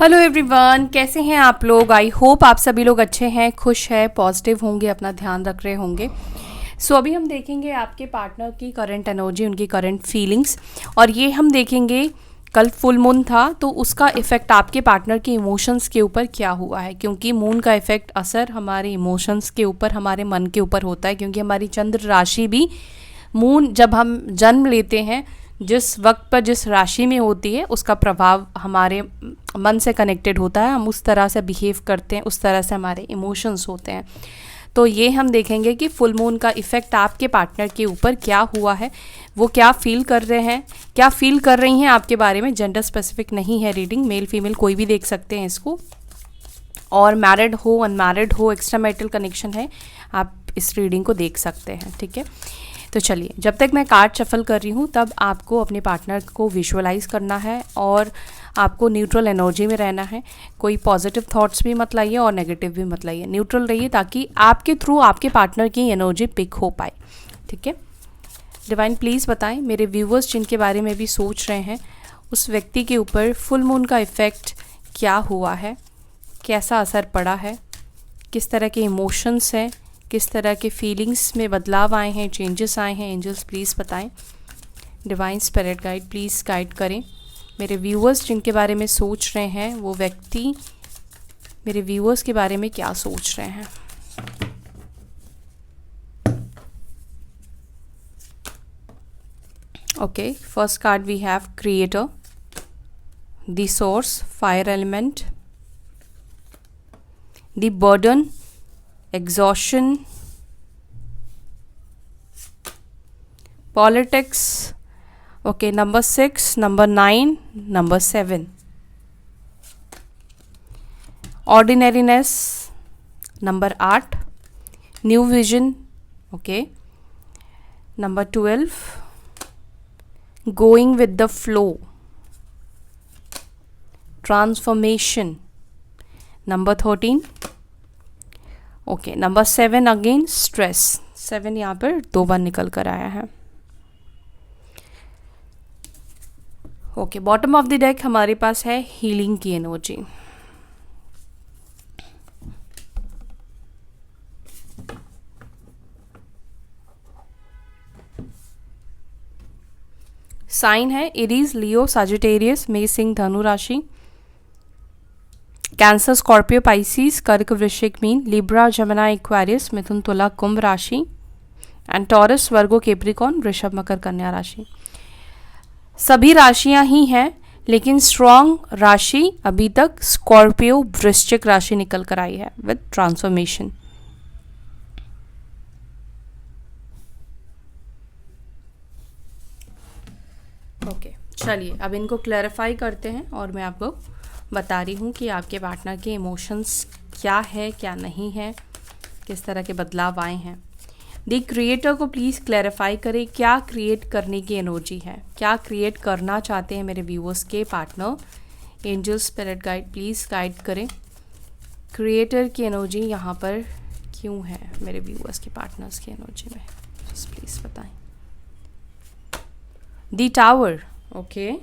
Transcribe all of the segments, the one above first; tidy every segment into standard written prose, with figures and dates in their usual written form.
Hello everyone, कैसे हैं आप लोग। आई होप आप सभी लोग अच्छे हैं, खुश हैं, पॉजिटिव होंगे, अपना ध्यान रख रहे होंगे। अभी हम देखेंगे आपके पार्टनर की करंट एनर्जी, उनकी करंट फीलिंग्स, और ये हम देखेंगे कल फुल मून था तो उसका इफ़ेक्ट आपके पार्टनर के इमोशंस के ऊपर क्या हुआ है, क्योंकि मून का इफ़ेक्ट असर हमारे इमोशंस के ऊपर, हमारे मन के ऊपर होता है, क्योंकि हमारी चंद्र राशि भी मून जब हम जन्म लेते हैं जिस वक्त पर जिस राशि में होती है उसका प्रभाव हमारे मन से कनेक्टेड होता है। हम उस तरह से बिहेव करते हैं, उस तरह से हमारे इमोशंस होते हैं। तो ये हम देखेंगे कि फुल मून का इफ़ेक्ट आपके पार्टनर के ऊपर क्या हुआ है, वो क्या फील कर रहे हैं, क्या फील कर रही हैं आपके बारे में। जेंडर स्पेसिफिक नहीं है रीडिंग, मेल फीमेल कोई भी देख सकते हैं इसको, और मैरिड हो अनमैरिड हो, एक्स्ट्रा मैरिटल कनेक्शन है, आप इस रीडिंग को देख सकते हैं। ठीक है, तो चलिए, जब तक मैं कार्ड शफल कर रही हूँ तब आपको अपने पार्टनर को विजुअलाइज करना है और आपको न्यूट्रल एनर्जी में रहना है। कोई पॉजिटिव थॉट्स भी मत लाइए और नेगेटिव भी मत लाइए, न्यूट्रल रहिए ताकि आपके थ्रू आपके पार्टनर की एनर्जी पिक हो पाए। ठीक है, डिवाइन प्लीज़ बताएं मेरे व्यूवर्स जिनके बारे में भी सोच रहे हैं, उस व्यक्ति के ऊपर फुल मून का इफ़ेक्ट क्या हुआ है, कैसा असर पड़ा है, किस तरह के इमोशंस हैं, किस तरह के फीलिंग्स में बदलाव आए हैं, चेंजेस आए हैं। एंजल्स प्लीज़ बताएं, divine spirit guide please guide करें मेरे व्यूअर्स जिनके बारे में सोच रहे हैं, वो व्यक्ति मेरे व्यूअर्स के बारे में क्या सोच रहे हैं। Okay, first card we have creator, the source, fire element, the burden, exhaustion, politics, okay, number 6, number 9, number 7, ordinariness, number 8, new vision, okay, number 12, going with the flow, transformation, number 13, okay, number 7 again stress. 7 यहाँ पर 2 बार निकल कर आया है। Okay, bottom of the deck हमारे पास है healing की energy. Sign है एरीज, लियो, साजिटेरियस, मेष, सिंह, धनु राशि, कैंसर, स्कॉर्पियो, पाइसिस, कर्क, वृश्चिक, मीन, लिब्रा, जमुना, एक्वेरियस, मिथुन, तुला, कुंभ राशि, एंड टॉरस, वर्गो, कैप्रिकॉर्न, वृषभ, मकर, कन्या राशि। सभी राशियां ही हैं, लेकिन स्ट्रॉन्ग राशि अभी तक स्कॉर्पियो वृश्चिक राशि निकल कर आई है विद ट्रांसफॉर्मेशन। ओके, चलिए अब इनको क्लैरिफाई करते हैं और मैं आपको बता रही हूँ कि आपके पार्टनर के इमोशंस क्या है, क्या नहीं है, किस तरह के बदलाव आए हैं। द क्रिएटर को प्लीज़ क्लैरिफाई करें, क्या क्रिएट करने की एनर्जी है, क्या क्रिएट करना चाहते हैं मेरे व्यूअर्स के partner. Angel spirit guide please guide करें, क्रिएटर की एनर्जी यहाँ पर क्यों है मेरे व्यूअर्स के पार्टनर्स की एनर्जी में, प्लीज़ बताएं। द टावर, ओके,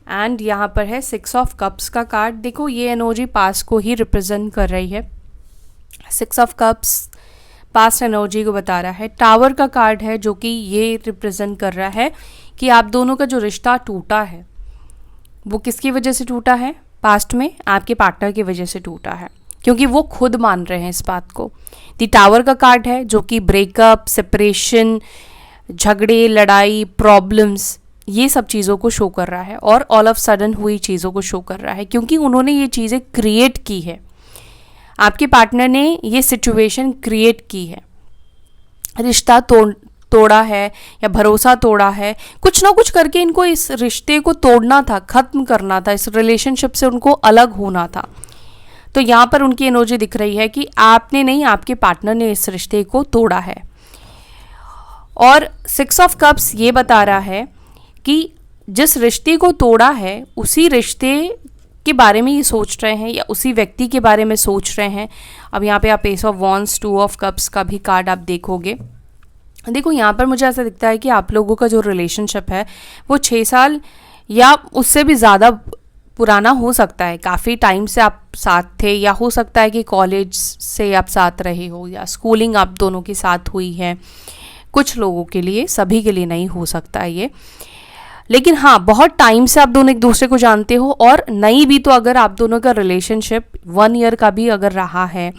एंड यहाँ पर है 6 ऑफ कप्स का कार्ड। देखो, ये एनर्जी पास को ही रिप्रेजेंट कर रही है। 6 ऑफ कप्स पास्ट एनर्जी को बता रहा है। टावर का कार्ड है जो कि ये रिप्रेजेंट कर रहा है कि आप दोनों का जो रिश्ता टूटा है वो किसकी वजह से टूटा है, पास्ट में आपके पार्टनर की वजह से टूटा है, क्योंकि वो खुद मान रहे हैं इस बात को। द टावर का कार्ड है जो कि ब्रेकअप, सेपरेशन, झगड़े, लड़ाई, प्रॉब्लम्स, ये सब चीज़ों को शो कर रहा है और ऑल ऑफ सडन हुई चीज़ों को शो कर रहा है, क्योंकि उन्होंने ये चीज़ें क्रिएट की है। आपके पार्टनर ने ये सिचुएशन क्रिएट की है, रिश्ता तोड़ा है या भरोसा तोड़ा है, कुछ ना कुछ करके इनको इस रिश्ते को तोड़ना था, ख़त्म करना था, इस रिलेशनशिप से उनको अलग होना था। तो यहाँ पर उनकी एनर्जी दिख रही है कि आपने नहीं, आपके पार्टनर ने इस रिश्ते को तोड़ा है। और 6 ऑफ कप्स ये बता रहा है कि जिस रिश्ते को तोड़ा है उसी रिश्ते के बारे में ये सोच रहे हैं या उसी व्यक्ति के बारे में सोच रहे हैं। अब यहाँ पे आप S of wands, 2 of cups का भी कार्ड आप देखोगे। देखो, यहाँ पर मुझे ऐसा दिखता है कि आप लोगों का जो रिलेशनशिप है वो 6 साल या उससे भी ज़्यादा पुराना हो सकता है, काफ़ी टाइम से आप साथ थे, या हो सकता है कि कॉलेज से आप साथ रहे हो, या स्कूलिंग आप दोनों के साथ हुई है। कुछ लोगों के लिए, सभी के लिए नहीं हो सकता है ये, लेकिन हाँ, बहुत टाइम से आप दोनों एक दूसरे को जानते हो, और नहीं भी तो अगर आप दोनों का रिलेशनशिप 1 ईयर का भी अगर रहा है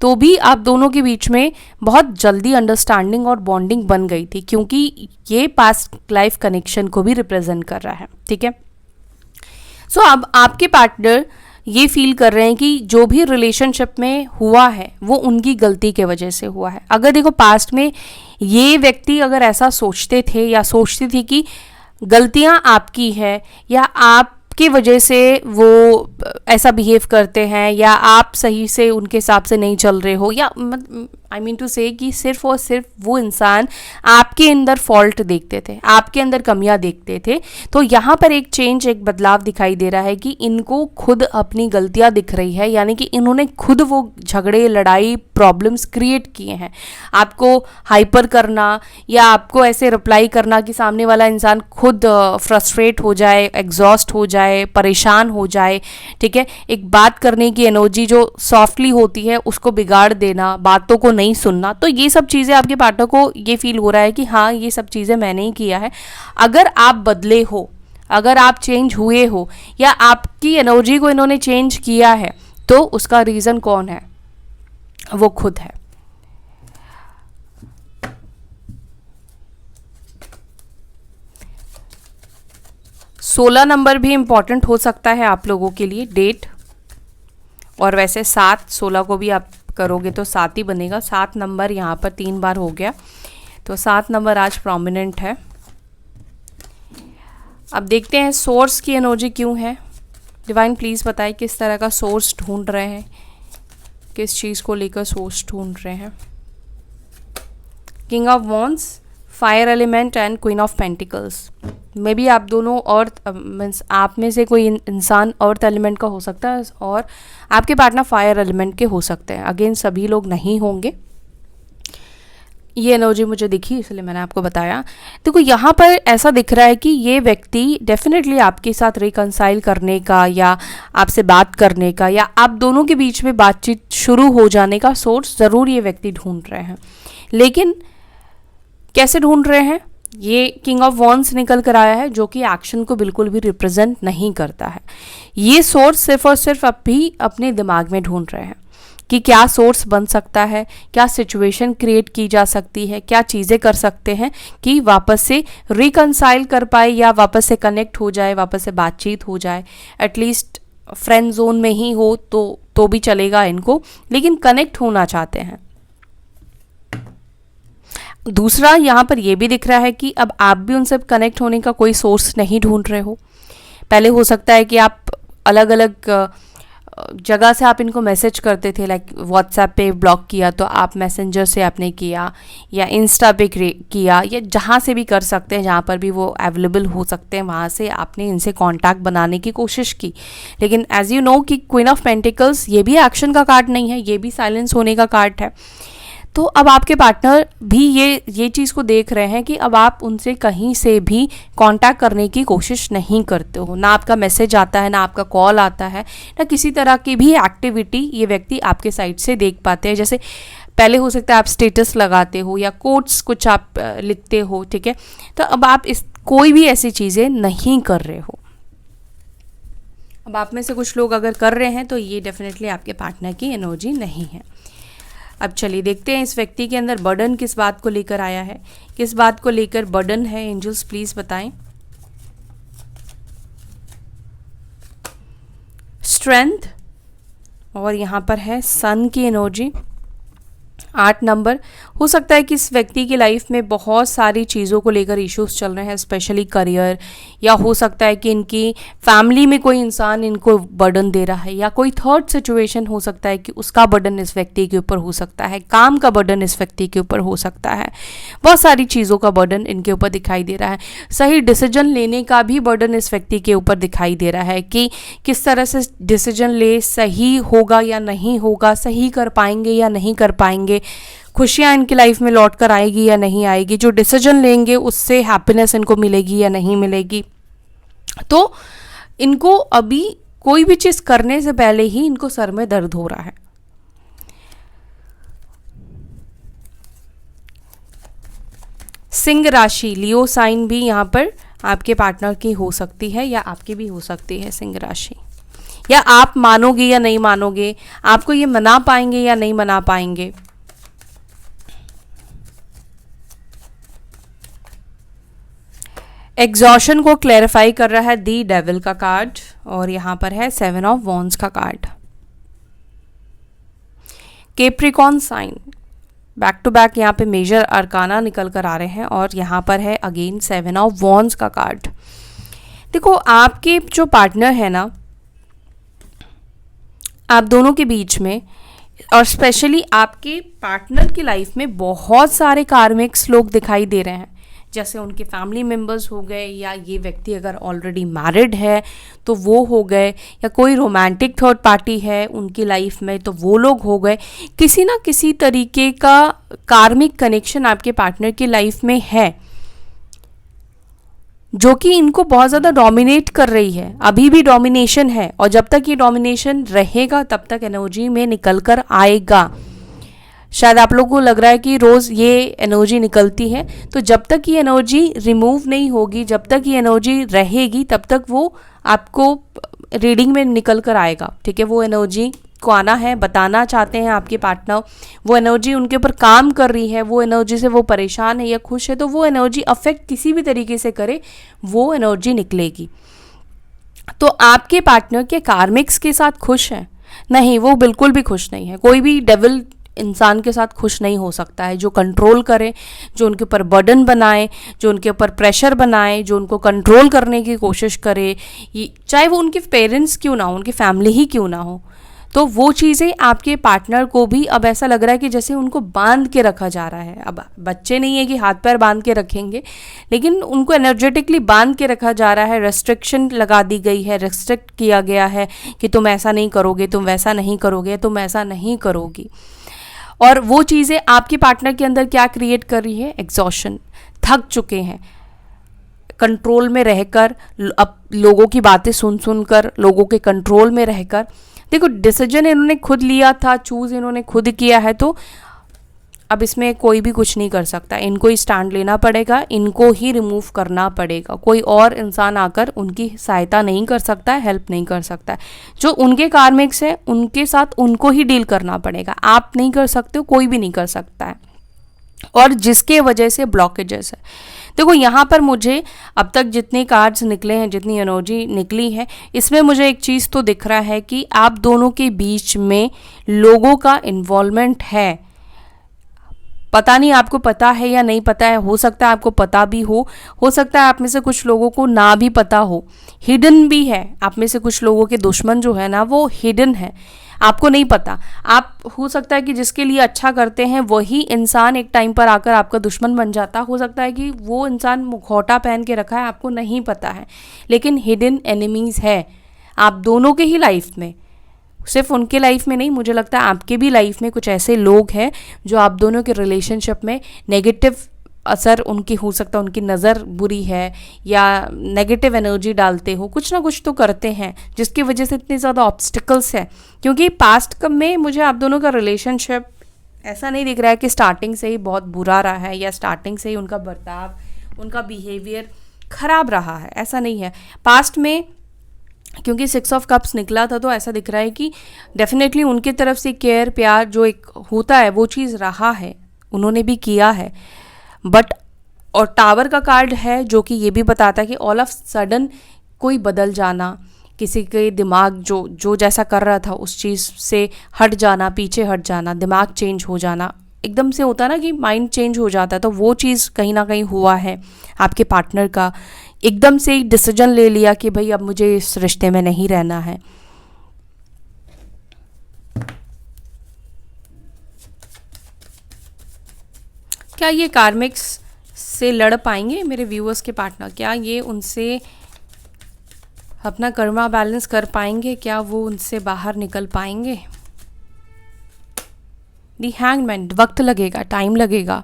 तो भी आप दोनों के बीच में बहुत जल्दी अंडरस्टैंडिंग और बॉन्डिंग बन गई थी, क्योंकि ये पास्ट लाइफ कनेक्शन को भी रिप्रेजेंट कर रहा है। ठीक है, सो अब आपके पार्टनर ये फील कर रहे हैं कि जो भी रिलेशनशिप में हुआ है वो उनकी गलती के वजह से हुआ है। अगर देखो, पास्ट में ये व्यक्ति अगर ऐसा सोचते थे या सोचती थी कि गलतियां आपकी है, या आपकी वजह से वो ऐसा बिहेव करते हैं, या आप सही से उनके हिसाब से नहीं चल रहे हो, या आई मीन टू से कि सिर्फ और सिर्फ वो इंसान आपके अंदर फॉल्ट देखते थे, आपके अंदर कमियां देखते थे, तो यहाँ पर एक चेंज, एक बदलाव दिखाई दे रहा है कि इनको खुद अपनी गलतियां दिख रही है, यानी कि इन्होंने खुद वो झगड़े, लड़ाई, प्रॉब्लम्स क्रिएट किए हैं। आपको हाइपर करना या आपको ऐसे रिप्लाई करना कि सामने वाला इंसान खुद फ्रस्ट्रेट हो जाए, एग्जॉस्ट हो जाए, परेशान हो जाए। ठीक है, एक बात करने की एनर्जी जो सॉफ्टली होती है उसको बिगाड़ देना, बातों को नहीं सुनना, तो ये सब चीज़ें आपके पार्टनर को ये फील हो रहा है कि हाँ, ये सब चीज़ें मैंने ही किया है। अगर आप बदले हो, अगर आप चेंज हुए हो, या आपकी एनर्जी को इन्होंने चेंज किया है, तो उसका रीज़न कौन है? वो खुद है। सोलह नंबर भी इम्पॉर्टेंट हो सकता है आप लोगों के लिए, डेट, और वैसे 7-16 को भी आप करोगे तो 7 ही बनेगा। 7 नंबर यहाँ पर 3 बार हो गया, तो 7 नंबर आज प्रोमिनेंट है। अब देखते हैं सोर्स की एनर्जी क्यों है। डिवाइन प्लीज़ बताइए किस तरह का सोर्स ढूंढ रहे हैं, किस चीज़ को लेकर सोर्स ढूंढ रहे हैं। King of wands, fire element and queen of pentacles. May be आप दोनों और मीन्स आप में से कोई इंसान अर्थ एलिमेंट का हो सकता है, और आपके पार्टनर फायर एलिमेंट के हो सकते हैं। अगेन सभी लोग नहीं होंगे, ये एनर्जी मुझे दिखी इसलिए मैंने आपको बताया। देखो, यहाँ पर ऐसा दिख रहा है कि ये व्यक्ति डेफिनेटली आपके साथ रिकंसाइल करने का, या आपसे बात करने का, या आप दोनों के बीच में बातचीत शुरू हो जाने का सोर्स ज़रूर ये व्यक्ति ढूंढ रहे हैं। लेकिन कैसे ढूंढ रहे हैं? ये किंग ऑफ वॉन्ड्स निकल कर आया है, जो कि एक्शन को बिल्कुल भी रिप्रेजेंट नहीं करता है। ये सोर्स सिर्फ और सिर्फ अभी अपने दिमाग में ढूंढ रहे हैं कि क्या सोर्स बन सकता है, क्या सिचुएशन क्रिएट की जा सकती है, क्या चीज़ें कर सकते हैं कि वापस से रिकंसाइल कर पाए, या वापस से कनेक्ट हो जाए, वापस से बातचीत हो जाए। एटलीस्ट फ्रेंड जोन में ही हो तो भी चलेगा इनको, लेकिन कनेक्ट होना चाहते हैं। दूसरा, यहाँ पर यह भी दिख रहा है कि अब आप भी उनसे कनेक्ट होने का कोई सोर्स नहीं ढूंढ रहे हो। पहले हो सकता है कि आप अलग अलग जगह से आप इनको मैसेज करते थे, लाइक व्हाट्सएप पे ब्लॉक किया तो आप मैसेंजर से आपने किया, या इंस्टा पे किया, या जहाँ से भी कर सकते हैं, जहाँ पर भी वो अवेलेबल हो सकते हैं, वहाँ से आपने इनसे कांटेक्ट बनाने की कोशिश की। लेकिन एज यू नो कि क्वीन ऑफ पेंटिकल्स ये भी एक्शन का कार्ड नहीं है, ये भी साइलेंस होने का कार्ड है। तो अब आपके पार्टनर भी ये चीज़ को देख रहे हैं कि अब आप उनसे कहीं से भी कांटेक्ट करने की कोशिश नहीं करते हो, ना आपका मैसेज आता है, ना आपका कॉल आता है, ना किसी तरह की भी एक्टिविटी ये व्यक्ति आपके साइड से देख पाते हैं। जैसे पहले हो सकता है आप स्टेटस लगाते हो या कोट्स कुछ आप लिखते हो, ठीक है, तो अब आप कोई भी ऐसी चीज़ें नहीं कर रहे हो। अब आप में से कुछ लोग अगर कर रहे हैं तो ये डेफिनेटली आपके पार्टनर की एनर्जी नहीं है। अब चलिए देखते हैं इस व्यक्ति के अंदर बर्डन किस बात को लेकर आया है, किस बात को लेकर बर्डन है। एंजल्स प्लीज बताएं। स्ट्रेंथ, और यहाँ पर है सन की एनर्जी। 8 नंबर, हो सकता है कि इस व्यक्ति की लाइफ में बहुत सारी चीज़ों को लेकर इश्यूज चल रहे हैं, स्पेशली करियर, या हो सकता है कि इनकी फैमिली में कोई इंसान इनको बर्डन दे रहा है, या कोई थर्ड सिचुएशन हो सकता है कि उसका बर्डन इस व्यक्ति के ऊपर हो सकता है, काम का बर्डन इस व्यक्ति के ऊपर हो सकता है, बहुत सारी चीज़ों का बर्डन इनके ऊपर दिखाई दे रहा है। सही डिसीजन लेने का भी बर्डन इस व्यक्ति के ऊपर दिखाई दे रहा है कि किस तरह से डिसीजन ले, सही होगा या नहीं होगा, सही कर पाएंगे या नहीं कर पाएंगे, खुशियाँ इनकी लाइफ में लौट कर आएगी या नहीं आएगी, जो डिसीजन लेंगे उससे हैप्पीनेस इनको मिलेगी या नहीं मिलेगी। तो इनको अभी कोई भी चीज़ करने से पहले ही इनको सर में दर्द हो रहा है। सिंह राशि, लियो साइन भी यहाँ पर आपके पार्टनर की हो सकती है या आपकी भी हो सकती है सिंह राशि। या आप मानोगे या नहीं मानोगे, आपको ये मना पाएंगे या नहीं मना पाएंगे। एग्जॉशन को क्लैरिफाई कर रहा है दी डेविल का कार्ड, और यहां पर है 7 ऑफ वॉन्ड्स का card. Capricorn sign, back to back यहाँ पे मेजर अरकाना निकल कर आ रहे हैं, और यहाँ पर है अगेन 7 ऑफ वॉन्ड्स का कार्ड। देखो, आपके जो पार्टनर है ना, आप दोनों के बीच में, और स्पेशली आपके पार्टनर की लाइफ में बहुत सारे कार्मिक्स लोग दिखाई दे रहे हैं। जैसे उनके फैमिली मेम्बर्स हो गए, या ये व्यक्ति अगर ऑलरेडी मैरिड है तो वो हो गए, या कोई रोमांटिक थर्ड पार्टी है उनकी लाइफ में तो वो लोग हो गए। किसी ना किसी तरीके का कार्मिक कनेक्शन आपके पार्टनर की लाइफ में है, जो कि इनको बहुत ज़्यादा डोमिनेट कर रही है। अभी भी डोमिनेशन है, और जब तक ये डोमिनेशन रहेगा तब तक एनर्जी में निकल कर आएगा। शायद आप लोगों को लग रहा है कि रोज़ ये एनर्जी निकलती है, तो जब तक ये एनर्जी रिमूव नहीं होगी, जब तक ये एनर्जी रहेगी, तब तक वो आपको रीडिंग में निकल कर आएगा। ठीक है, वो एनर्जी को आना है, बताना चाहते हैं आपके पार्टनर, वो एनर्जी उनके ऊपर काम कर रही है, वो एनर्जी से वो परेशान है या खुश है, तो वो एनर्जी अफेक्ट किसी भी तरीके से करे, वो एनर्जी निकलेगी। तो आपके पार्टनर के कार्मिक्स के साथ खुश है? नहीं, वो बिल्कुल भी खुश नहीं है। कोई भी डेविल इंसान के साथ खुश नहीं हो सकता है, जो कंट्रोल करे, जो उनके ऊपर बर्डन बनाए, जो उनके ऊपर प्रेशर बनाए, जो उनको कंट्रोल करने की कोशिश करे, चाहे वो उनके पेरेंट्स क्यों ना हो, उनकी फैमिली ही क्यों ना हो। तो वो चीज़ें आपके पार्टनर को भी अब ऐसा लग रहा है कि जैसे उनको बांध के रखा जा रहा है। अब बच्चे नहीं है कि हाथ पैर बांध के रखेंगे, लेकिन उनको एनर्जेटिकली बांध के रखा जा रहा है। रेस्ट्रिक्शन लगा दी गई है, रेस्ट्रिक्ट किया गया है कि तुम ऐसा नहीं करोगे, तुम वैसा नहीं करोगे, तुम ऐसा नहीं करोगी। और वो चीज़ें आपके पार्टनर के अंदर क्या क्रिएट कर रही है? एग्जॉशन, थक चुके हैं कंट्रोल में रहकर, अब लोगों की बातें सुन सुनकर, लोगों के कंट्रोल में रहकर। देखो, डिसीजन इन्होंने खुद लिया था, चूज इन्होंने खुद किया है, तो अब इसमें कोई भी कुछ नहीं कर सकता। इनको ही स्टैंड लेना पड़ेगा, इनको ही रिमूव करना पड़ेगा। कोई और इंसान आकर उनकी सहायता नहीं कर सकता है, हेल्प नहीं कर सकता है। जो उनके कार्मिक्स है उनके साथ उनको ही डील करना पड़ेगा। आप नहीं कर सकते हो, कोई भी नहीं कर सकता है, और जिसके वजह से ब्लॉकेजेस है। देखो, यहाँ पर मुझे अब तक जितने कार्ड्स निकले हैं, जितनी एनर्जी निकली है, इसमें मुझे एक चीज़ तो दिख रहा है कि आप दोनों के बीच में लोगों का इन्वॉल्वमेंट है। पता नहीं आपको पता है या नहीं पता है, हो सकता है आपको पता भी हो सकता है आप में से कुछ लोगों को ना भी पता हो, हिडन भी है। आप में से कुछ लोगों के दुश्मन जो है ना, वो हिडन है, आपको नहीं पता। आप, हो सकता है कि जिसके लिए अच्छा करते हैं वही इंसान एक टाइम पर आकर आपका दुश्मन बन जाता। हो सकता है कि वो इंसान मुखौटा पहन के रखा है, आपको नहीं पता है, लेकिन हिडन एनिमीज़ है आप दोनों के ही लाइफ में। सिर्फ उनके लाइफ में नहीं, मुझे लगता है आपके भी लाइफ में कुछ ऐसे लोग हैं जो आप दोनों के रिलेशनशिप में नेगेटिव असर उनकी हो सकता है, उनकी नज़र बुरी है या नेगेटिव एनर्जी डालते हो, कुछ ना कुछ तो करते हैं जिसकी वजह से इतने ज़्यादा ऑब्स्टिकल्स हैं। क्योंकि पास्ट में मुझे आप दोनों का रिलेशनशिप ऐसा नहीं दिख रहा है कि स्टार्टिंग से ही बहुत बुरा रहा है, या स्टार्टिंग से ही उनका बर्ताव, उनका बिहेवियर खराब रहा है, ऐसा नहीं है। पास्ट में क्योंकि 6 ऑफ कप्स निकला था, तो ऐसा दिख रहा है कि डेफिनेटली उनकी तरफ से केयर, प्यार जो एक होता है वो चीज़ रहा है, उन्होंने भी किया है। बट, और टावर का कार्ड है जो कि ये भी बताता है कि ऑल ऑफ सडन कोई बदल जाना, किसी के दिमाग जो जैसा कर रहा था उस चीज़ से हट जाना, पीछे हट जाना, दिमाग चेंज हो जाना, एकदम से होता है ना कि माइंड चेंज हो जाता है, तो वो चीज़ कहीं ना कहीं हुआ है। आपके पार्टनर का एकदम से ही डिसीजन ले लिया कि भाई अब मुझे इस रिश्ते में नहीं रहना है। क्या ये कार्मिक्स से लड़ पाएंगे मेरे व्यूअर्स के पार्टनर? क्या ये उनसे अपना कर्मा बैलेंस कर पाएंगे? क्या वो उनसे बाहर निकल पाएंगे? दी हैंगमैन, वक्त लगेगा, टाइम लगेगा।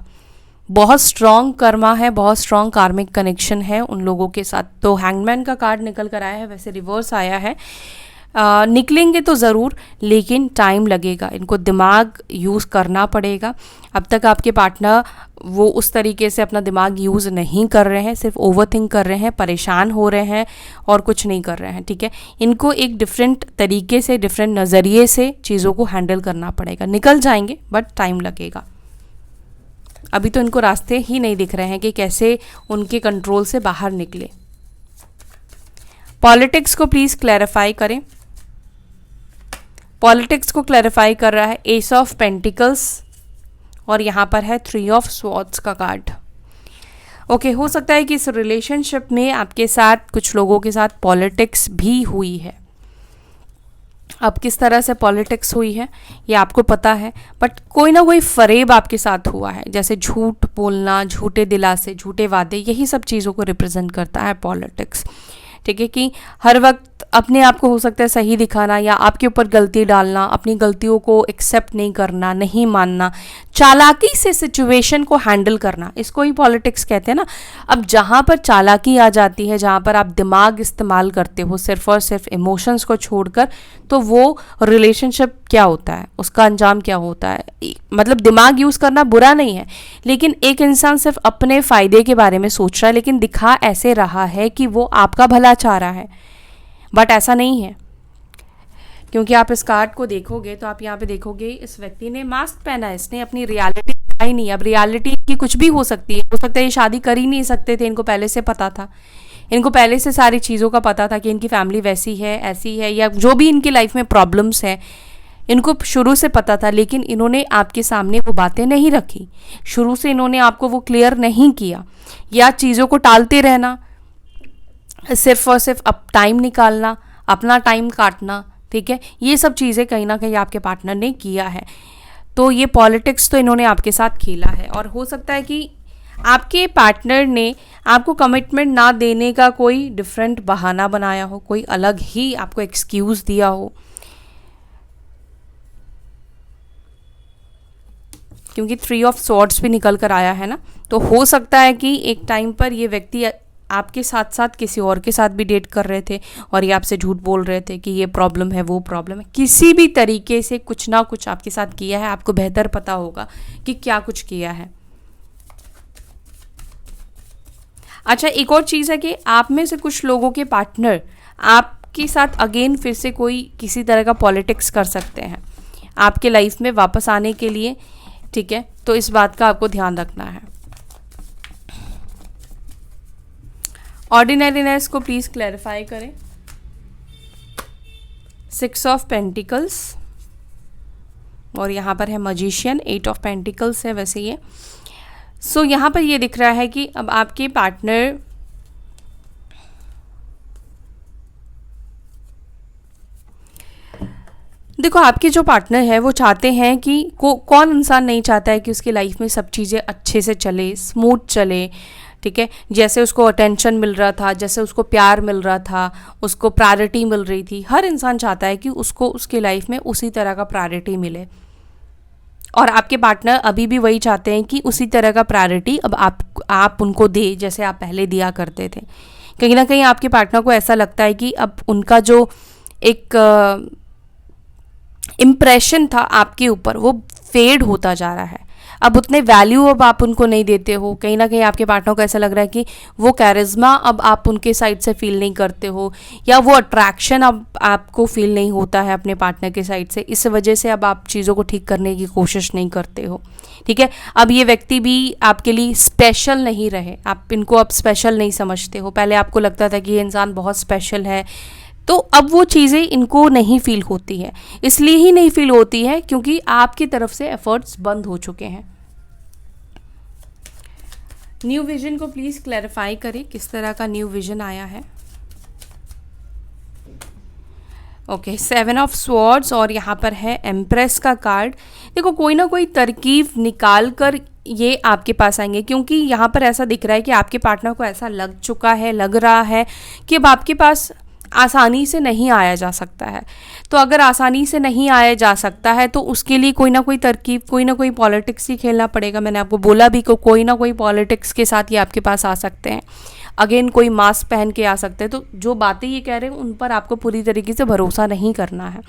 बहुत स्ट्रॉन्ग कर्मा है, बहुत स्ट्रॉन्ग कार्मिक कनेक्शन है उन लोगों के साथ। तो हैंगमैन का कार्ड निकल कर आया है, वैसे रिवर्स आया है। निकलेंगे तो ज़रूर, लेकिन टाइम लगेगा, इनको दिमाग यूज़ करना पड़ेगा। अब तक आपके पार्टनर वो उस तरीके से अपना दिमाग यूज़ नहीं कर रहे हैं, सिर्फ ओवरथिंक कर रहे हैं, परेशान हो रहे हैं और कुछ नहीं कर रहे हैं, ठीक है। इनको एक डिफरेंट तरीके से, डिफरेंट नज़रिए से चीज़ों को हैंडल करना पड़ेगा। निकल जाएंगे बट टाइम लगेगा। अभी तो इनको रास्ते ही नहीं दिख रहे हैं कि कैसे उनके कंट्रोल से बाहर निकले। पॉलिटिक्स को प्लीज़ क्लैरिफाई करें। पॉलिटिक्स को क्लैरिफाई कर रहा है एस ऑफ पेंटिकल्स और यहाँ पर है 3 ऑफ स्वॉर्ड्स का कार्ड। ओके, हो सकता है कि इस रिलेशनशिप में आपके साथ, कुछ लोगों के साथ पॉलिटिक्स भी हुई है। अब किस तरह से पॉलिटिक्स हुई है ये आपको पता है, बट कोई ना कोई फरेब आपके साथ हुआ है, जैसे झूठ बोलना, झूठे दिलासे, झूठे वादे, यही सब चीज़ों को रिप्रेजेंट करता है पॉलिटिक्स, ठीक है। कि हर वक्त अपने आप को हो सकता है सही दिखाना या आपके ऊपर गलती डालना, अपनी गलतियों को एक्सेप्ट नहीं करना, नहीं मानना, चालाकी से सिचुएशन को हैंडल करना, इसको ही पॉलिटिक्स कहते हैं ना। अब जहाँ पर चालाकी आ जाती है, जहाँ पर आप दिमाग इस्तेमाल करते हो सिर्फ और सिर्फ इमोशंस को छोड़कर, तो वो रिलेशनशिप क्या होता है, उसका अंजाम क्या होता है। मतलब दिमाग यूज़ करना बुरा नहीं है, लेकिन एक इंसान सिर्फ अपने फ़ायदे के बारे में सोच रहा है, लेकिन दिखा ऐसे रहा है कि वो आपका भला चाह रहा है, बट ऐसा नहीं है। क्योंकि आप इस कार्ड को देखोगे तो आप यहाँ पे देखोगे इस व्यक्ति ने मास्क पहना है, इसने अपनी रियलिटी दिखाई नहीं। अब रियलिटी की कुछ भी हो सकती है, हो सकता है ये शादी कर ही नहीं सकते थे, इनको पहले से पता था, इनको पहले से सारी चीज़ों का पता था कि इनकी फैमिली वैसी है, ऐसी है, या जो भी इनकी लाइफ में प्रॉब्लम्स है इनको शुरू से पता था, लेकिन इन्होंने आपके सामने वो बातें नहीं रखी। शुरू से इन्होंने आपको वो क्लियर नहीं किया, या चीज़ों को टालते रहना, सिर्फ और सिर्फ अब टाइम निकालना, अपना टाइम काटना, ठीक है। ये सब चीज़ें कहीं ना कहीं आपके पार्टनर ने किया है। तो ये पॉलिटिक्स तो इन्होंने आपके साथ खेला है, और हो सकता है कि आपके पार्टनर ने आपको कमिटमेंट ना देने का कोई डिफरेंट बहाना बनाया हो, कोई अलग ही आपको एक्सक्यूज़ दिया हो। क्योंकि 3 ऑफ स्वॉर्ड्स भी निकल कर आया है ना, तो हो सकता है कि एक टाइम पर ये व्यक्ति आपके साथ साथ किसी और के साथ भी डेट कर रहे थे और ये आपसे झूठ बोल रहे थे कि ये प्रॉब्लम है, वो प्रॉब्लम है। किसी भी तरीके से कुछ ना कुछ आपके साथ किया है, आपको बेहतर पता होगा कि क्या कुछ किया है। अच्छा, एक और चीज़ है कि आप में से कुछ लोगों के पार्टनर आपके साथ अगेन फिर से कोई किसी तरह का पॉलिटिक्स कर सकते हैं आपके लाइफ में वापस आने के लिए, ठीक है। तो इस बात का आपको ध्यान रखना है। ऑर्डिनरीनेस को प्लीज़ क्लैरिफाई करें। 6 ऑफ पेंटिकल्स और यहाँ पर है मजिशियन, 8 ऑफ पेंटिकल्स है वैसे ये। सो यहाँ पर ये दिख रहा है कि अब आपके पार्टनर देखो, आपके जो पार्टनर है वो चाहते हैं कि कौन इंसान नहीं चाहता है कि उसकी लाइफ में सब चीज़ें अच्छे से चले, स्मूथ चले, ठीक है। जैसे उसको अटेंशन मिल रहा था, जैसे उसको प्यार मिल रहा था, उसको प्रायोरिटी मिल रही थी, हर इंसान चाहता है कि उसको उसकी लाइफ में उसी तरह का प्रायोरिटी मिले, और आपके पार्टनर अभी भी वही चाहते हैं कि उसी तरह का प्रायोरिटी अब आप उनको दे जैसे आप पहले दिया करते थे। कहीं ना कहीं आपके पार्टनर को ऐसा लगता है कि अब उनका जो एक इम्प्रेशन था आपके ऊपर वो फेड होता जा रहा है। अब उतने वैल्यू अब आप उनको नहीं देते हो। कहीं ना कहीं आपके पार्टनर को ऐसा लग रहा है कि वो कैरिज्मा अब आप उनके साइड से फील नहीं करते हो, या वो अट्रैक्शन अब आपको फील नहीं होता है अपने पार्टनर के साइड से। इस वजह से अब आप चीज़ों को ठीक करने की कोशिश नहीं करते हो, ठीक है। अब ये व्यक्ति भी आपके लिए स्पेशल नहीं रहे, आप इनको अब स्पेशल नहीं समझते हो। पहले आपको लगता था कि ये इंसान बहुत स्पेशल है, तो अब वो चीज़ें इनको नहीं फील होती है। इसलिए ही नहीं फील होती है क्योंकि आपकी तरफ से एफर्ट्स बंद हो चुके हैं। न्यू विजन को प्लीज़ क्लैरिफाई करें, किस तरह का न्यू विजन आया है। ओके, 7 ऑफ स्वॉर्ड्स और यहाँ पर है एम्प्रेस का कार्ड। देखो, कोई ना कोई तरकीब निकाल कर ये आपके पास आएंगे, क्योंकि यहाँ पर ऐसा दिख रहा है कि आपके पार्टनर को ऐसा लग रहा है कि अब आपके पास आसानी से नहीं आया जा सकता है। तो अगर आसानी से नहीं आया जा सकता है तो उसके लिए कोई ना कोई तरकीब, कोई ना कोई पॉलिटिक्स ही खेलना पड़ेगा। मैंने आपको बोला भी कि कोई ना कोई पॉलिटिक्स के साथ ये आपके पास आ सकते हैं। अगेन कोई मास्क पहन के आ सकते हैं। तो जो बातें ये कह रहे हैं उन पर आपको पूरी तरीके से भरोसा नहीं करना है।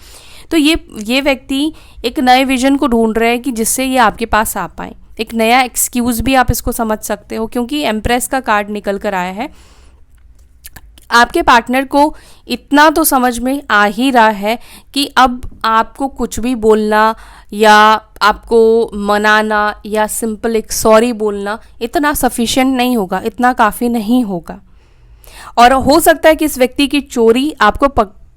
तो ये व्यक्ति एक नए विजन को ढूंढ रहे हैं कि जिससे ये आपके पास आ पाए। एक नया एक्सक्यूज़ भी आप इसको समझ सकते हो, क्योंकि एम्प्रेस का कार्ड निकल कर आया है। आपके पार्टनर को इतना तो समझ में आ ही रहा है कि अब आपको कुछ भी बोलना या आपको मनाना या सिंपल एक सॉरी बोलना इतना सफिशिएंट नहीं होगा, इतना काफ़ी नहीं होगा। और हो सकता है कि इस व्यक्ति की चोरी आपको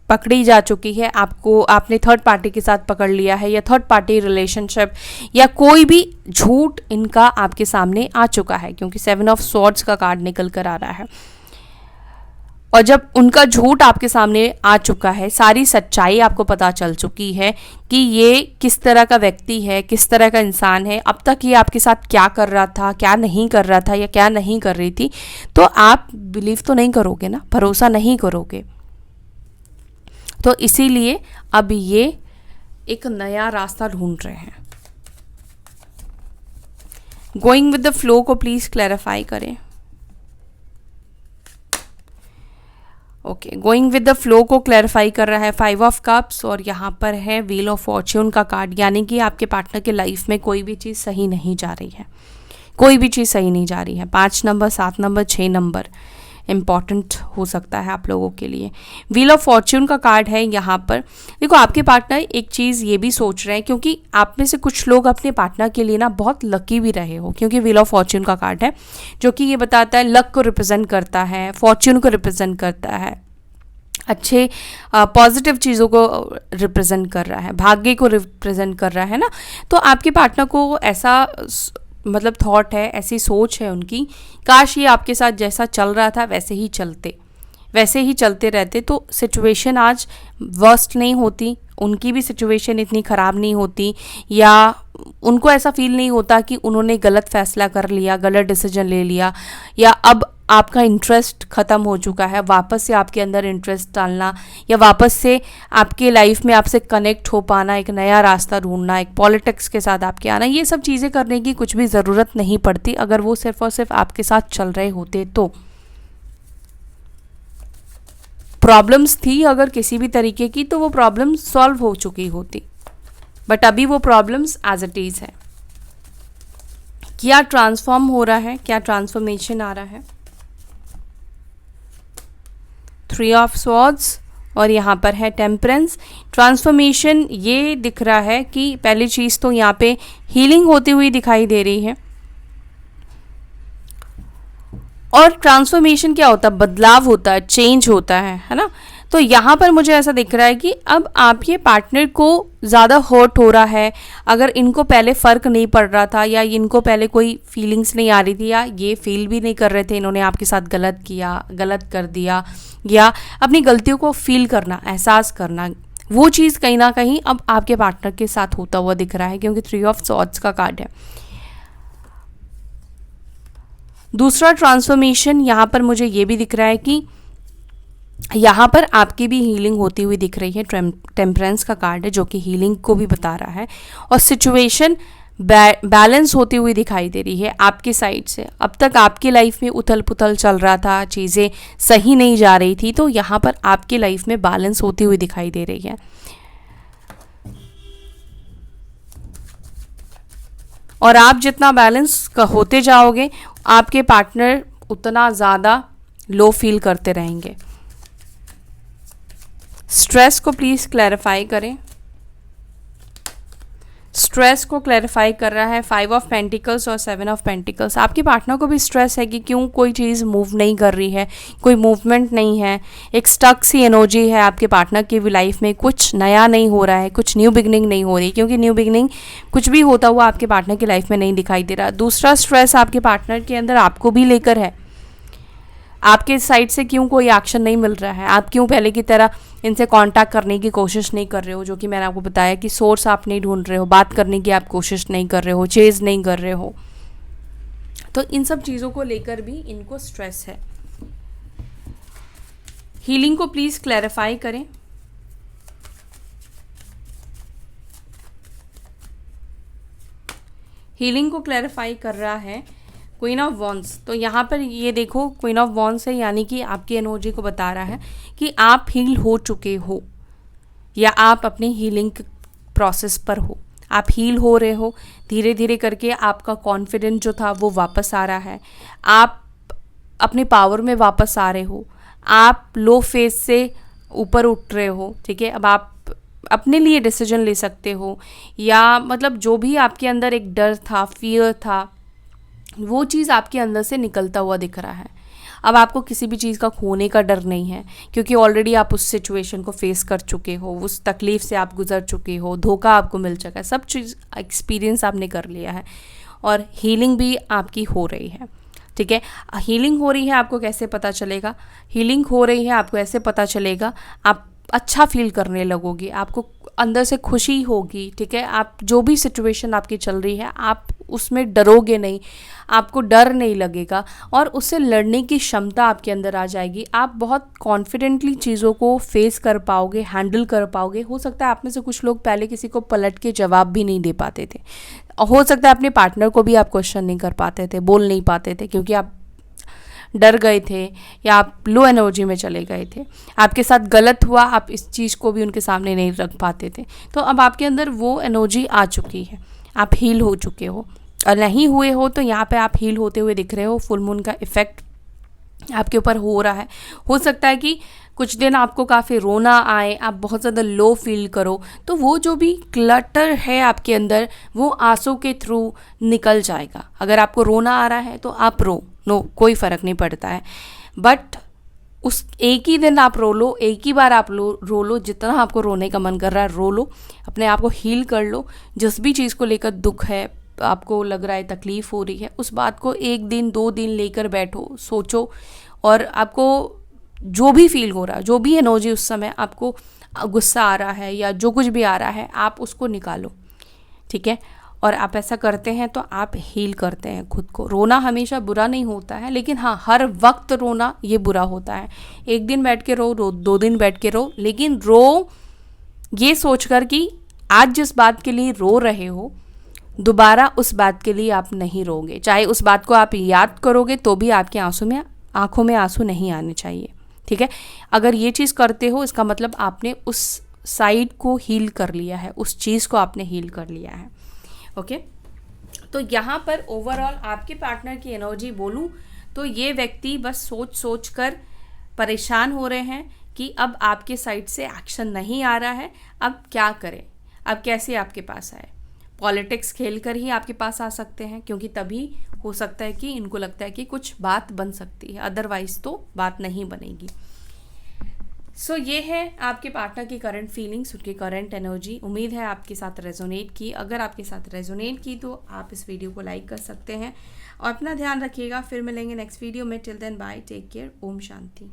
पकड़ी जा चुकी है, आपने थर्ड पार्टी के साथ पकड़ लिया है, या थर्ड पार्टी रिलेशनशिप या कोई भी झूठ इनका आपके सामने आ चुका है, क्योंकि 7 ऑफ स्वॉर्ड्स का कार्ड निकल कर आ रहा है। और जब उनका झूठ आपके सामने आ चुका है, सारी सच्चाई आपको पता चल चुकी है कि ये किस तरह का व्यक्ति है, किस तरह का इंसान है, अब तक ये आपके साथ क्या कर रहा था, क्या नहीं कर रहा था या क्या नहीं कर रही थी, तो आप बिलीव तो नहीं करोगे ना, भरोसा नहीं करोगे। तो इसीलिए अब ये एक नया रास्ता ढूंढ रहे हैं। गोइंग विद द फ्लो को प्लीज क्लैरिफाई करें। Okay, going with the flow को क्लैरिफाई कर रहा है 5 ऑफ कप्स, और यहाँ पर है व्हील ऑफ फॉर्च्यून का कार्ड, यानी कि आपके पार्टनर के लाइफ में कोई भी चीज़ सही नहीं जा रही है, कोई भी चीज़ सही नहीं जा रही है। 5 नंबर, 7 नंबर, 6 नंबर इम्पॉर्टेंट हो सकता है आप लोगों के लिए। व्हील ऑफ फॉर्च्यून का कार्ड है यहाँ पर। देखो, आपके पार्टनर एक चीज़ ये भी सोच रहे हैं, क्योंकि आप में से कुछ लोग अपने पार्टनर के लिए ना बहुत लकी भी रहे हो, क्योंकि व्हील ऑफ फॉर्च्यून का कार्ड है जो कि ये बताता है लक को रिप्रेजेंट करता है, फॉर्च्यून को रिप्रेजेंट करता है, अच्छे पॉजिटिव चीज़ों को रिप्रेजेंट कर रहा है, भाग्य को रिप्रेजेंट कर रहा है ना। तो आपके पार्टनर को ऐसा मतलब थॉट है, ऐसी सोच है उनकी, काश ये आपके साथ जैसा चल रहा था वैसे ही चलते रहते, तो सिचुएशन आज वर्स्ट नहीं होती, उनकी भी सिचुएशन इतनी ख़राब नहीं होती, या उनको ऐसा फील नहीं होता कि उन्होंने गलत फैसला कर लिया, गलत डिसीजन ले लिया, या अब आपका इंटरेस्ट ख़त्म हो चुका है, वापस से आपके अंदर इंटरेस्ट डालना या वापस से आपके लाइफ में आपसे कनेक्ट हो पाना, एक नया रास्ता ढूंढना, एक पॉलिटिक्स के साथ आपके आना, ये सब चीज़ें करने की कुछ भी ज़रूरत नहीं पड़ती अगर वो सिर्फ और सिर्फ आपके साथ चल रहे होते। तो प्रॉब्लम्स थी अगर किसी भी तरीके की, तो वो प्रॉब्लम सॉल्व हो चुकी होती, बट अभी वो प्रॉब्लम्स एज इट इज़ है। क्या ट्रांसफॉर्म हो रहा है, क्या ट्रांसफॉर्मेशन आ रहा है? 3 ऑफ स्वॉर्ड्स और यहाँ पर है टेम्परेंस। ट्रांसफॉर्मेशन ये दिख रहा है कि पहली चीज़ तो यहाँ पे हीलिंग होती हुई दिखाई दे रही है। और ट्रांसफॉर्मेशन क्या होता है? बदलाव होता है, चेंज होता है ना। तो यहाँ पर मुझे ऐसा दिख रहा है कि अब आपके पार्टनर को ज़्यादा हर्ट हो रहा है। अगर इनको पहले फ़र्क नहीं पड़ रहा था, या इनको पहले कोई फीलिंग्स नहीं आ रही थी, या ये फील भी नहीं कर रहे थे इन्होंने आपके साथ गलत किया, गलत कर दिया, या अपनी गलतियों को फील करना, एहसास करना, वो चीज़ कहीं ना कहीं अब आपके पार्टनर के साथ होता हुआ दिख रहा है, क्योंकि 3 ऑफ स्वॉर्ड्स का कार्ड है। दूसरा ट्रांसफॉर्मेशन यहाँ पर मुझे ये भी दिख रहा है कि यहाँ पर आपकी भी हीलिंग होती हुई दिख रही है। टेम्परेंस का कार्ड है जो कि हीलिंग को भी बता रहा है, और सिचुएशन बैलेंस होती हुई दिखाई दे रही है आपकी साइड से। अब तक आपकी लाइफ में उथल पुथल चल रहा था, चीज़ें सही नहीं जा रही थी, तो यहाँ पर आपकी लाइफ में बैलेंस होती हुई दिखाई दे रही है। और आप जितना बैलेंस होते जाओगे, आपके पार्टनर उतना ज़्यादा लो फील करते रहेंगे। स्ट्रेस को प्लीज़ क्लैरिफाई करें। स्ट्रेस को क्लैरिफाई कर रहा है 5 ऑफ पेंटिकल्स और 7 ऑफ पेंटिकल्स। आपके पार्टनर को भी स्ट्रेस है कि क्यों कोई चीज़ मूव नहीं कर रही है, कोई मूवमेंट नहीं है, एक स्टक सी एनर्जी है आपके पार्टनर की भी लाइफ में, कुछ नया नहीं हो रहा है, कुछ न्यू बिगनिंग नहीं हो रही, क्योंकि न्यू बिगनिंग कुछ भी होता हुआ आपके पार्टनर की लाइफ में नहीं दिखाई दे रहा। दूसरा स्ट्रेस आपके पार्टनर के अंदर आपको भी लेकर है, आपके साइड से क्यों कोई एक्शन नहीं मिल रहा है, आप क्यों पहले की तरह इनसे कांटेक्ट करने की कोशिश नहीं कर रहे हो, जो कि मैंने आपको बताया कि सोर्स आप नहीं ढूंढ रहे हो, बात करने की आप कोशिश नहीं कर रहे हो, चेज नहीं कर रहे हो। तो इन सब चीज़ों को लेकर भी इनको स्ट्रेस है। हीलिंग को प्लीज़ क्लैरिफाई करें। हीलिंग को क्लैरिफाई कर रहा है क्वीन ऑफ वॉन्ड्स, तो यहाँ पर ये देखो क्वीन ऑफ वॉन्ड्स है, यानी कि आपकी एनर्जी को बता रहा है कि आप हील हो चुके हो या आप अपनी हीलिंग प्रोसेस पर हो, आप हील हो रहे हो। धीरे धीरे करके आपका कॉन्फिडेंस जो था वो वापस आ रहा है, आप अपने पावर में वापस आ रहे हो, आप लो फेज से ऊपर उठ रहे हो, ठीक है। अब आप अपने लिए डिसीजन ले सकते हो, या मतलब जो भी आपके अंदर एक डर था, फियर था, वो चीज़ आपके अंदर से निकलता हुआ दिख रहा है। अब आपको किसी भी चीज़ का खोने का डर नहीं है, क्योंकि ऑलरेडी आप उस सिचुएशन को फेस कर चुके हो, उस तकलीफ़ से आप गुजर चुके हो, धोखा आपको मिल चुका है, सब चीज़ एक्सपीरियंस आपने कर लिया है, और हीलिंग भी आपकी हो रही है, ठीक है। हीलिंग हो रही है, आपको कैसे पता चलेगा? हीलिंग हो रही है आपको ऐसे पता चलेगा, आप अच्छा फील करने लगोगे, आपको अंदर से खुशी होगी, ठीक है। आप जो भी सिचुएशन आपकी चल रही है, आप उसमें डरोगे नहीं, आपको डर नहीं लगेगा, और उससे लड़ने की क्षमता आपके अंदर आ जाएगी। आप बहुत कॉन्फिडेंटली चीज़ों को फेस कर पाओगे, हैंडल कर पाओगे। हो सकता है आप में से कुछ लोग पहले किसी को पलट के जवाब भी नहीं दे पाते थे, हो सकता है अपने पार्टनर को भी आप क्वेश्चन नहीं कर पाते थे, बोल नहीं पाते थे, क्योंकि आप डर गए थे या आप लो एनर्जी में चले गए थे, आपके साथ गलत हुआ, आप इस चीज़ को भी उनके सामने नहीं रख पाते थे। तो अब आपके अंदर वो एनर्जी आ चुकी है, आप हील हो चुके हो। और नहीं हुए हो तो यहाँ पे आप हील होते हुए दिख रहे हो, फुल मून का इफ़ेक्ट आपके ऊपर हो रहा है। हो सकता है कि कुछ दिन आपको काफ़ी रोना आए, आप बहुत ज़्यादा लो फील करो, तो वो जो भी क्लटर है आपके अंदर, वो आंसू के थ्रू निकल जाएगा। अगर आपको रोना आ रहा है तो आप रो, नो कोई फ़र्क नहीं पड़ता है, बट उस एक ही दिन आप रो लो, एक ही बार आप रो लो, जितना आपको रोने का मन कर रहा है रो लो, अपने आप को हील कर लो। जिस भी चीज़ को लेकर दुख है, आपको लग रहा है तकलीफ़ हो रही है, उस बात को 1 दिन 2 दिन लेकर बैठो, सोचो, और आपको जो भी फील हो रहा है, जो भी एनर्जी उस समय आपको गुस्सा आ रहा है या जो कुछ भी आ रहा है, आप उसको निकालो, ठीक है। और आप ऐसा करते हैं तो आप हील करते हैं खुद को। रोना हमेशा बुरा नहीं होता है, लेकिन हाँ, हर वक्त रोना ये बुरा होता है। 1 दिन बैठ के रो, 2 दिन बैठ के रो, लेकिन रो ये सोचकर कि आज जिस बात के लिए रो रहे हो, दोबारा उस बात के लिए आप नहीं रोगे। चाहे उस बात को आप याद करोगे तो भी आपके आंखों में आंसू नहीं आने चाहिए, ठीक है। अगर ये चीज़ करते हो, इसका मतलब आपने उस साइड को हील कर लिया है, उस चीज़ को आपने हील कर लिया है, ओके। तो यहाँ पर ओवरऑल आपके पार्टनर की एनर्जी बोलूँ तो ये व्यक्ति बस सोच सोच कर परेशान हो रहे हैं कि अब आपके साइड से एक्शन नहीं आ रहा है, अब क्या करें, अब कैसे आपके पास आए। पॉलिटिक्स खेल कर ही आपके पास आ सकते हैं, क्योंकि तभी हो सकता है कि इनको लगता है कि कुछ बात बन सकती है, अदरवाइज तो बात नहीं बनेगी। सो ये है आपके पार्टनर की करंट फीलिंग्स, उनकी करंट एनर्जी। उम्मीद है आपके साथ रेजोनेट की। अगर आपके साथ रेजोनेट की तो आप इस वीडियो को लाइक कर सकते हैं, और अपना ध्यान रखिएगा। फिर मिलेंगे नेक्स्ट वीडियो में। Till then bye, take care, ओम शांति।